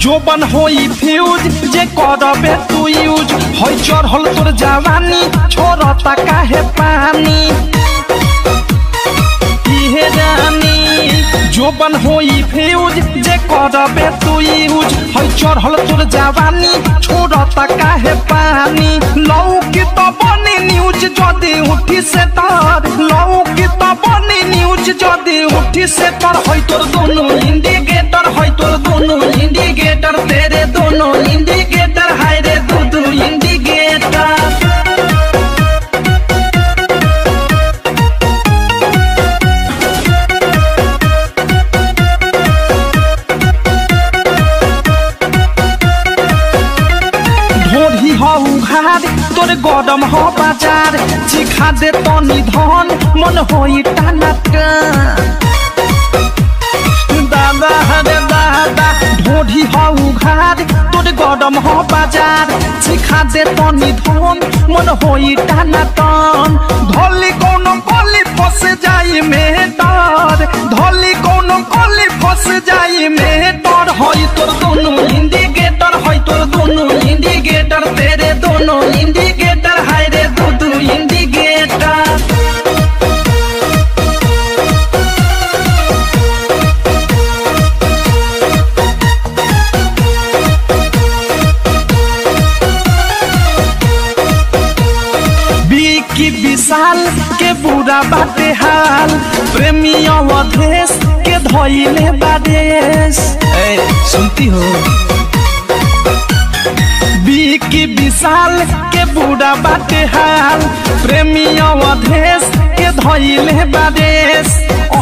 जोबन होई फ्यूज जे करबे तू यूज होई चढ़ल तोर जवानी छोड़ता काहे पानी इहे रानी जोबन होई फ्यूज जे करबे तू यूज होई चढ़ल तोर जवानी छोड़ता काहे पानी लौकी तो बनी न्यूज जदी उठी से तार लौकी तो बनी न्यूज जदी उठी से तार होई तोर दोनों इंडिकेटर होई तोर दोनों इंडिकेटर तेरे दोनों इंडिकेटर हाय रे दो इंडिकेटर ढोढ़ी हो उघार तोरे गरम हो बाजार चिखा दे तनी धन मन होई टाना दादा हरे दादा ढोढ़ी हो उघार तोरे गरम हो बाजार चिखा दे तनी धन मन होई टाना टन धोली कोनो कोली फस जाई में डर धोली कोनो कोली फस जाई में डर होई तोर दोनों इंडिकेटर होई तोर दोनों इंडिकेटर तेरे दोनों इंडिकेटर हाय रे दो इंडिकेटर की विशाल के बुरा बाटे हाल प्रेमी अवधेश के धोइले बादेश सुनती हो की विशाल के बुरा बाटे हाल प्रेमी अवधेश के धोइले बादेश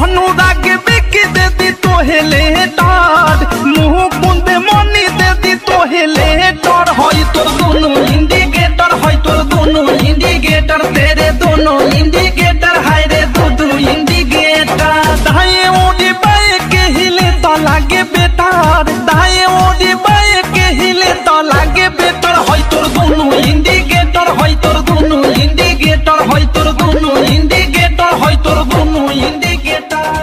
अनुराग बिकी दे दी तोहेले डर मुँह कुंदे मनी दे दी तोहेले डर होई तोर दोनों इंडिकेटर होई तोर दोनों इंडिकेटर तेरे दोनों इंडिकेटर हाय रे दो इंडिकेटर दाएं ओडी बाएं के हिले तो लागे बेटर दाएं ओडी बाएं के हिले तो लागे बेटर होई तोर दोनों इंडिकेटर होई तोर दोनों इंडिकेटर होई तोर दोनों इंडिकेटर होई तोर दोनों इंडिकेटर